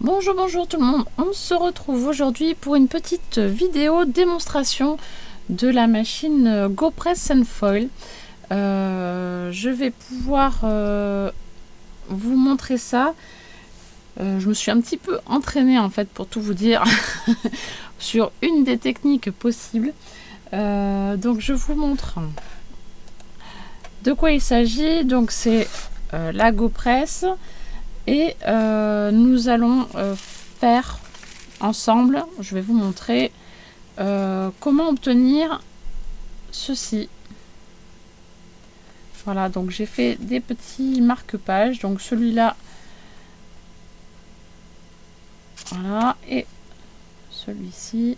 Bonjour, bonjour tout le monde. On se retrouve aujourd'hui pour une petite vidéo démonstration de la machine GoPress Foil. Je vais pouvoir vous montrer ça. Je me suis un petit peu entraînée en fait pour tout vous dire sur une des techniques possibles. Donc je vous montre de quoi il s'agit. Donc c'est la GoPress. Et nous allons faire ensemble, je vais vous montrer comment obtenir ceci. Voilà, donc j'ai fait des petits marque-pages. Donc celui-là, voilà, et celui-ci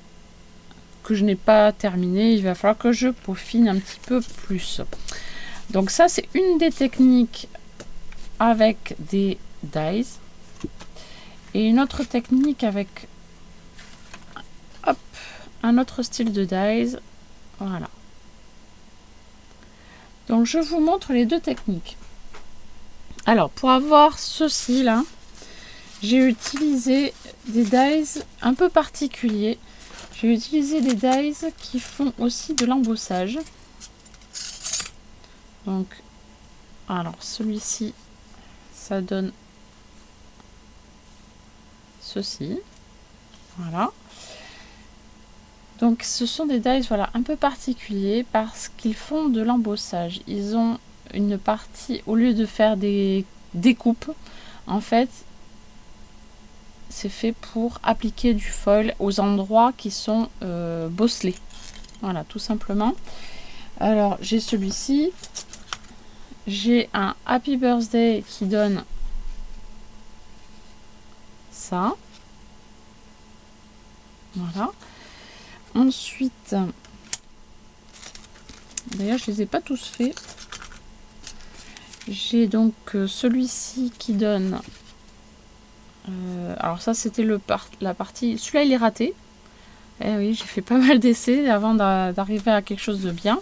que je n'ai pas terminé. Il va falloir que je peaufine un petit peu plus. Donc ça, c'est une des techniques avec des dies et une autre technique avec un autre style de dies. Voilà, donc je vous montre les deux techniques. Alors pour avoir ceci là, j'ai utilisé des dies un peu particuliers. J'ai utilisé des dies qui font aussi de l'embossage. Donc alors celui-ci, ça donne ceci, voilà. Donc ce sont des dies, voilà, un peu particuliers parce qu'ils font de l'embossage. Ils ont une partie, au lieu de faire des découpes, en fait c'est fait pour appliquer du foil aux endroits qui sont bosselés, voilà, tout simplement. Alors j'ai celui-ci, j'ai un Happy Birthday qui donne ça, voilà. Ensuite, d'ailleurs je les ai pas tous faits, j'ai donc celui-ci qui donne alors ça c'était la partie, celui-là il est raté. Eh oui, j'ai fait pas mal d'essais avant d'arriver à quelque chose de bien.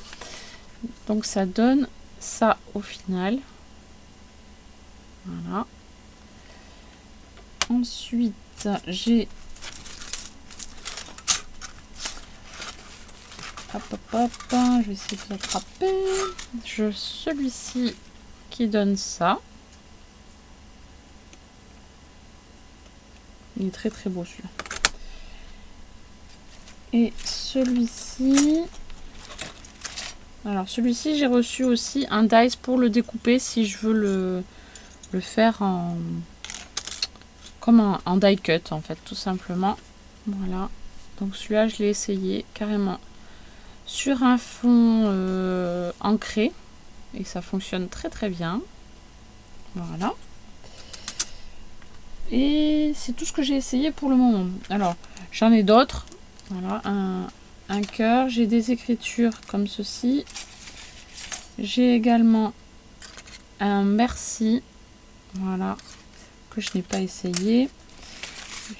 Donc ça donne ça au final, voilà. Ensuite j'ai je vais essayer de l'attraper. Celui-ci qui donne ça. Il est très très beau celui-là. Et celui-ci, alors celui-ci j'ai reçu aussi un dies pour le découper si je veux le faire en comme en die cut en fait, tout simplement. Voilà, donc celui-là je l'ai essayé carrément sur un fond ancré et ça fonctionne très très bien. Voilà, et c'est tout ce que j'ai essayé pour le moment. Alors j'en ai d'autres, voilà, un cœur, j'ai des écritures comme ceci, j'ai également un merci, voilà, que je n'ai pas essayé.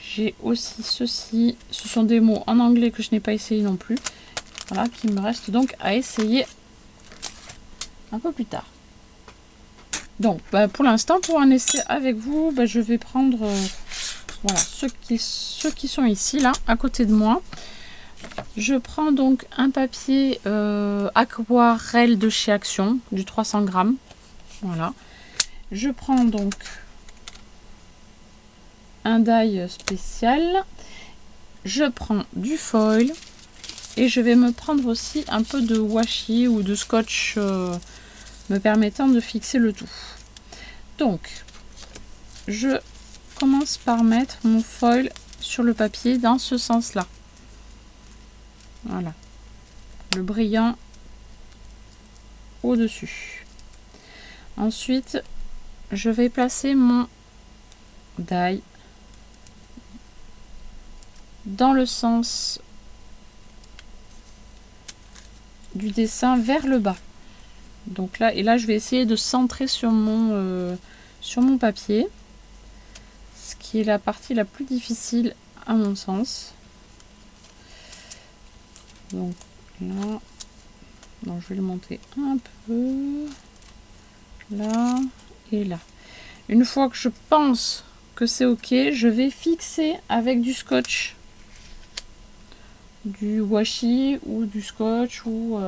J'ai aussi ceci, ce sont des mots en anglais que je n'ai pas essayé non plus, voilà, qui me reste donc à essayer un peu plus tard. Donc pour l'instant, pour un essai avec vous, je vais prendre voilà, ceux qui sont ici là à côté de moi. Je prends donc un papier aquarelle de chez Action, du 300 grammes, voilà. Je prends donc un die spécial, je prends du foil et je vais me prendre aussi un peu de washi ou de scotch me permettant de fixer le tout. Donc je commence par mettre mon foil sur le papier dans ce sens là, voilà, le brillant au dessus. Ensuite je vais placer mon die dans le sens du dessin vers le bas. Donc là, et là je vais essayer de centrer sur mon papier, ce qui est la partie la plus difficile à mon sens. Donc là, donc je vais le monter un peu là et là. Une fois que je pense que c'est ok, je vais fixer avec du scotch, du washi ou du scotch ou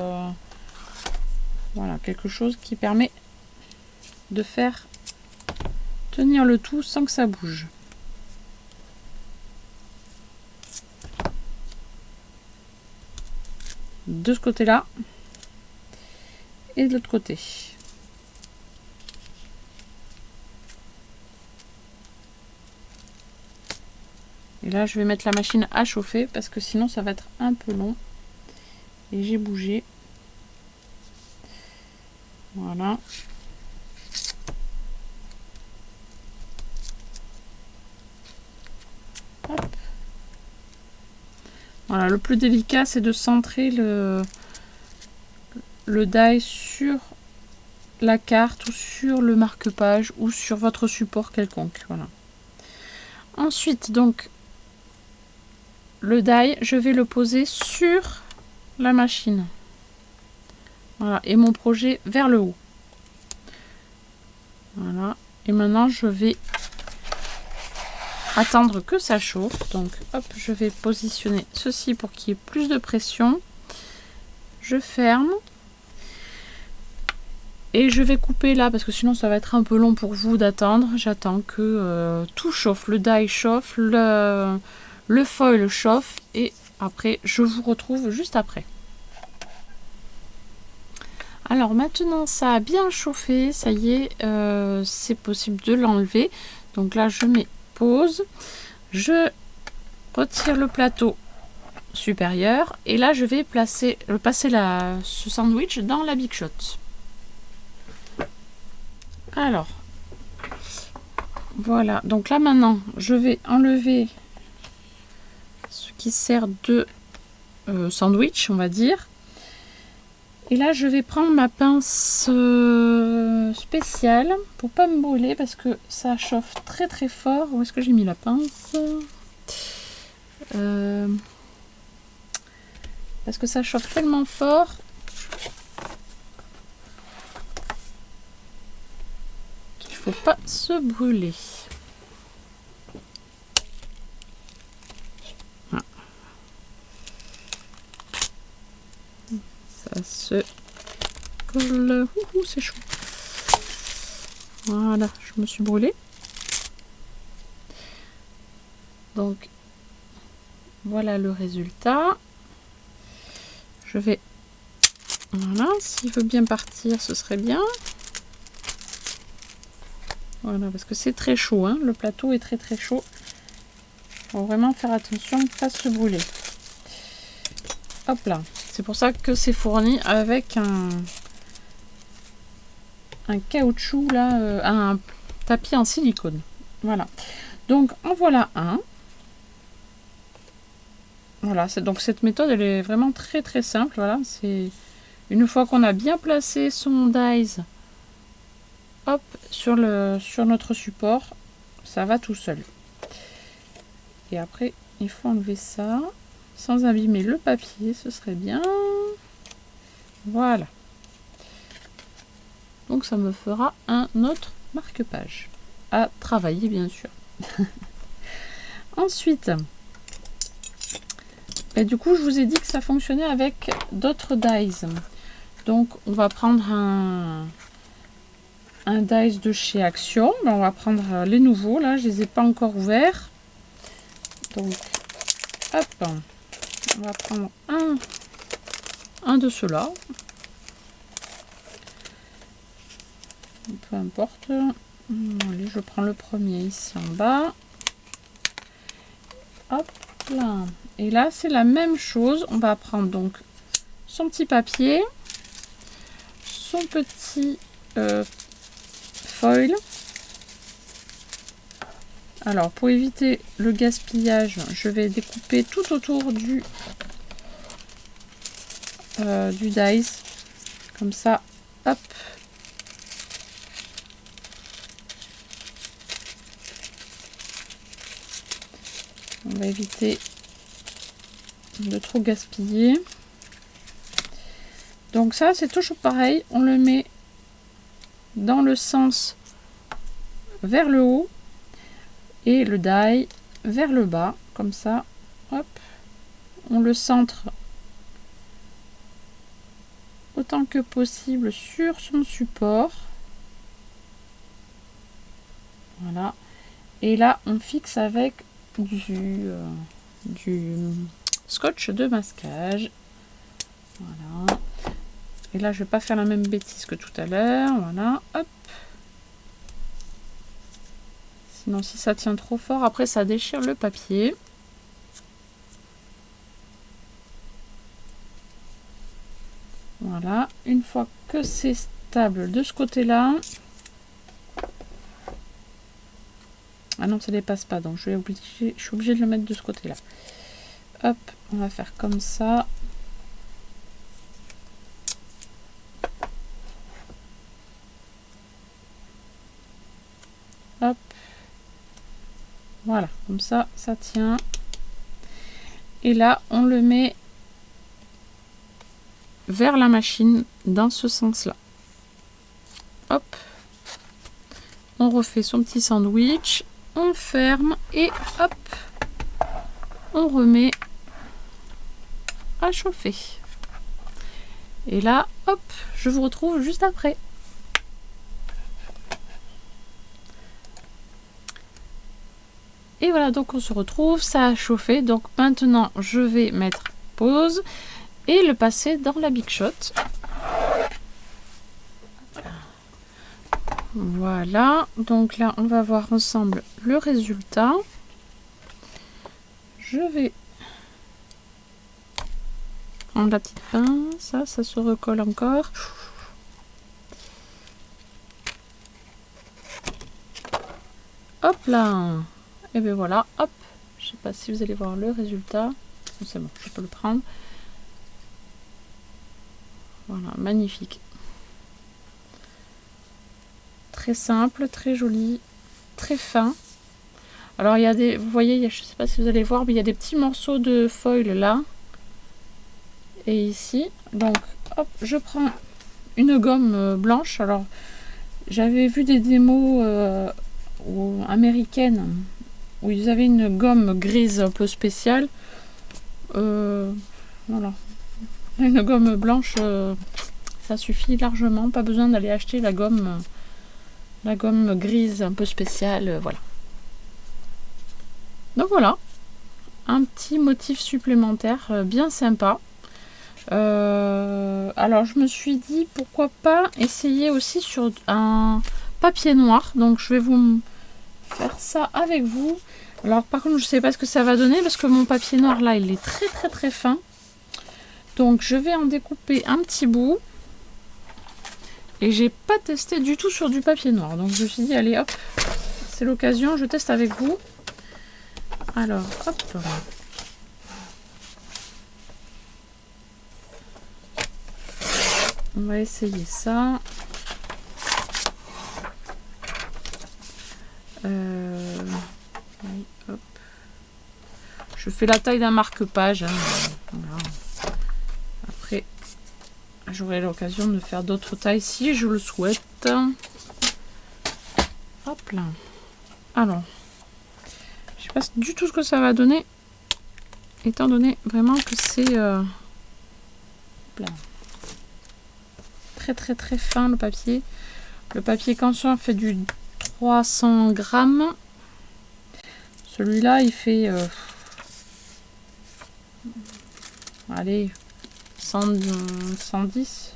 voilà, quelque chose qui permet de faire tenir le tout sans que ça bouge. De ce côté là et de l'autre côté. Et là je vais mettre la machine à chauffer parce que sinon ça va être un peu long. Et j'ai bougé. Voilà. Hop. Voilà, le plus délicat c'est de centrer le die sur la carte ou sur le marque-page ou sur votre support quelconque. Voilà. Ensuite, donc, le die, je vais le poser sur la machine. Voilà, et mon projet vers le haut. Voilà. Et maintenant, je vais attendre que ça chauffe. Donc, hop, je vais positionner ceci pour qu'il y ait plus de pression. Je ferme. Et je vais couper là parce que sinon ça va être un peu long pour vous d'attendre. J'attends que tout chauffe, le die chauffe, le foil chauffe et après je vous retrouve juste après. Alors maintenant ça a bien chauffé, ça y est, c'est possible de l'enlever. Donc là je mets pause, je retire le plateau supérieur et là je vais passer ce sandwich dans la Big Shot. Alors, voilà, donc là maintenant, je vais enlever ce qui sert de sandwich, on va dire. Et là, je vais prendre ma pince spéciale pour pas me brûler parce que ça chauffe très très fort. Où est-ce que j'ai mis la pince? Parce que ça chauffe tellement fort. Pas se brûler. Voilà. Ça se colle. C'est chaud. Voilà, je me suis brûlée. Donc voilà le résultat. Je vais, voilà, s'il veut bien partir, ce serait bien. Voilà, parce que c'est très chaud, hein. Le plateau est très très chaud. Il faut vraiment faire attention de ne pas se brûler. Hop là. C'est pour ça que c'est fourni avec un caoutchouc, là, un tapis en silicone. Voilà. Donc, en voilà un. Voilà, donc cette méthode, elle est vraiment très très simple. Voilà, c'est une fois qu'on a bien placé son dies, hop, sur notre support, ça va tout seul. Et après, il faut enlever ça sans abîmer le papier, ce serait bien. Voilà. Donc ça me fera un autre marque-page à travailler, bien sûr. Ensuite, et du coup, je vous ai dit que ça fonctionnait avec d'autres dies. Donc, on va prendre un dies de chez Action. On va prendre les nouveaux. Là, je les ai pas encore ouverts. Donc, hop, on va prendre un de ceux-là. Peu importe. Allez, je prends le premier ici en bas. Hop là. Et là, c'est la même chose. On va prendre donc son petit papier, son petit foil. Alors, pour éviter le gaspillage, je vais découper tout autour du dies. Comme ça, hop. On va éviter de trop gaspiller. Donc ça, c'est toujours pareil. On le met dans le sens vers le haut. et le die vers le bas, comme ça. Hop, on le centre autant que possible sur son support. Voilà. Et là, on fixe avec du scotch de masquage. Voilà. Et là, je vais pas faire la même bêtise que tout à l'heure. Voilà. Hop. Sinon, si ça tient trop fort, après, ça déchire le papier. Voilà. Une fois que c'est stable de ce côté-là. Ah non, ça dépasse pas, donc je suis obligée de le mettre de ce côté-là. Hop, on va faire comme ça. Hop. Voilà, comme ça, ça tient. Et là, on le met vers la machine dans ce sens-là. Hop. On refait son petit sandwich. On ferme et hop, on remet à chauffer. Et là, hop, je vous retrouve juste après. Et voilà, donc on se retrouve, ça a chauffé. Donc maintenant, je vais mettre pause et le passer dans la Big Shot. Voilà, donc là, on va voir ensemble le résultat. Je vais prendre la petite pince, ça se recolle encore. Hop là, et bien voilà, hop, je sais pas si vous allez voir le résultat. C'est bon, je peux le prendre. Voilà, magnifique. Très simple, très joli, très fin. Alors il y a des, vous voyez, je sais pas si vous allez voir, mais il y a des petits morceaux de foil là et ici. Donc hop, je prends une gomme blanche. Alors j'avais vu des démos américaines où ils avaient une gomme grise un peu spéciale. Voilà, une gomme blanche, ça suffit largement. Pas besoin d'aller acheter la gomme grise un peu spéciale. Voilà. Donc voilà, un petit motif supplémentaire bien sympa. Alors je me suis dit pourquoi pas essayer aussi sur un papier noir. Donc je vais vous faire ça avec vous. Alors par contre je sais pas ce que ça va donner parce que mon papier noir là il est très fin. Donc je vais en découper un petit bout. Et j'ai pas testé du tout sur du papier noir. Donc je me suis dit allez hop, c'est l'occasion, je teste avec vous. Alors hop. On va essayer ça. Oui, hop. Je fais la taille d'un marque-page. Hein. Voilà. Après, j'aurai l'occasion de faire d'autres tailles si je le souhaite. Hop là. Alors, je sais pas du tout ce que ça va donner, étant donné vraiment que c'est très fin le papier. Le papier canson fait du 300 grammes. Celui-là, il fait allez 110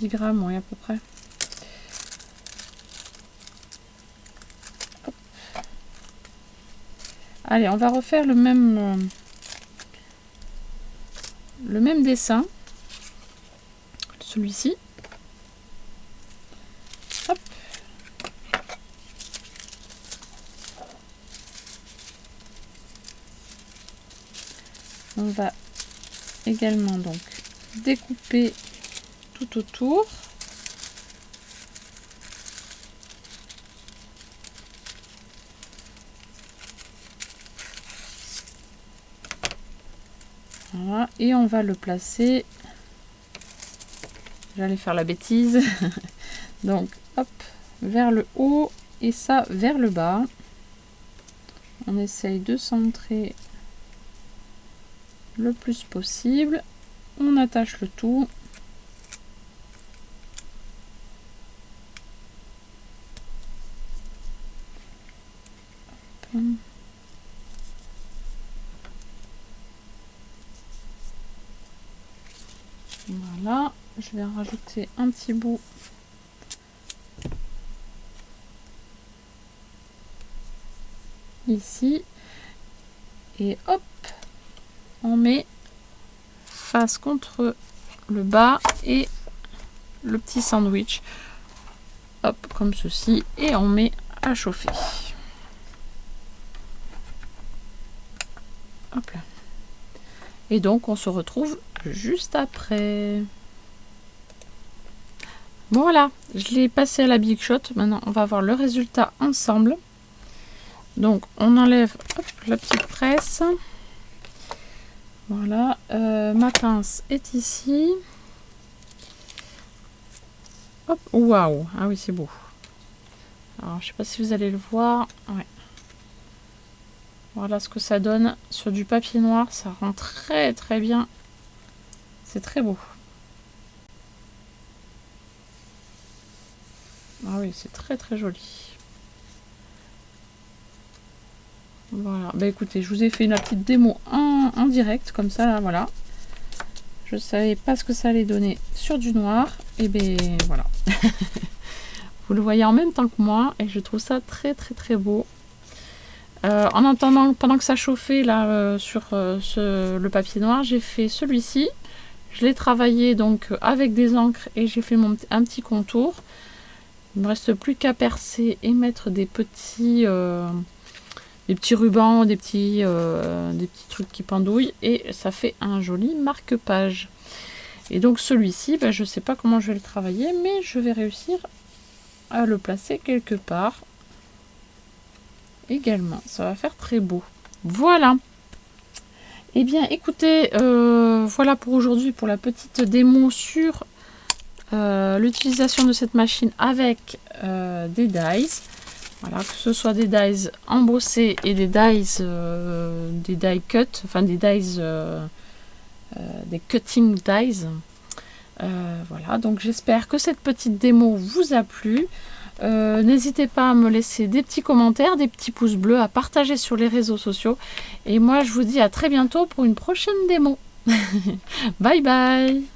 grammes, oui, à peu près. Hop. Allez, on va refaire le même dessin, celui-ci. Hop. On va également donc découper tout autour. Voilà, et on va le placer. J'allais faire la bêtise. Donc, hop, vers le haut et ça vers le bas. On essaye de centrer le plus possible. On attache le tout. Voilà, je vais rajouter un petit bout ici et hop, on met face contre le bas et le petit sandwich, hop, comme ceci, et on met à chauffer. Hop là. Et donc on se retrouve juste après. Voilà, je l'ai passé à la Big Shot. Maintenant on va voir le résultat ensemble. Donc on enlève hop, la petite presse. Voilà, ma pince est ici. Hop, waouh, ah oui c'est beau. Alors je sais pas si vous allez le voir. Ouais. Voilà ce que ça donne sur du papier noir, ça rend très très bien. C'est très beau. Ah oui, c'est très très joli. Voilà, bah écoutez, je vous ai fait une petite démo en direct, comme ça, là, voilà. Je savais pas ce que ça allait donner sur du noir, et ben voilà. Vous le voyez en même temps que moi, et je trouve ça très très très beau. En attendant, pendant que ça chauffait là sur le papier noir, j'ai fait celui-ci. Je l'ai travaillé donc avec des encres et j'ai fait un petit contour. Il ne me reste plus qu'à percer et mettre des petits rubans, des petits trucs qui pendouillent et ça fait un joli marque-page. Et donc celui-ci, ben, je ne sais pas comment je vais le travailler, mais je vais réussir à le placer quelque part. Également, ça va faire très beau. Voilà. Eh bien, écoutez, voilà pour aujourd'hui, pour la petite démo sur l'utilisation de cette machine avec des dies. Voilà, que ce soit des dies embossés et des die cut, enfin des dies, des cutting dies. Voilà, donc j'espère que cette petite démo vous a plu. N'hésitez pas à me laisser des petits commentaires, des petits pouces bleus, à partager sur les réseaux sociaux. Et moi, je vous dis à très bientôt pour une prochaine démo. Bye bye!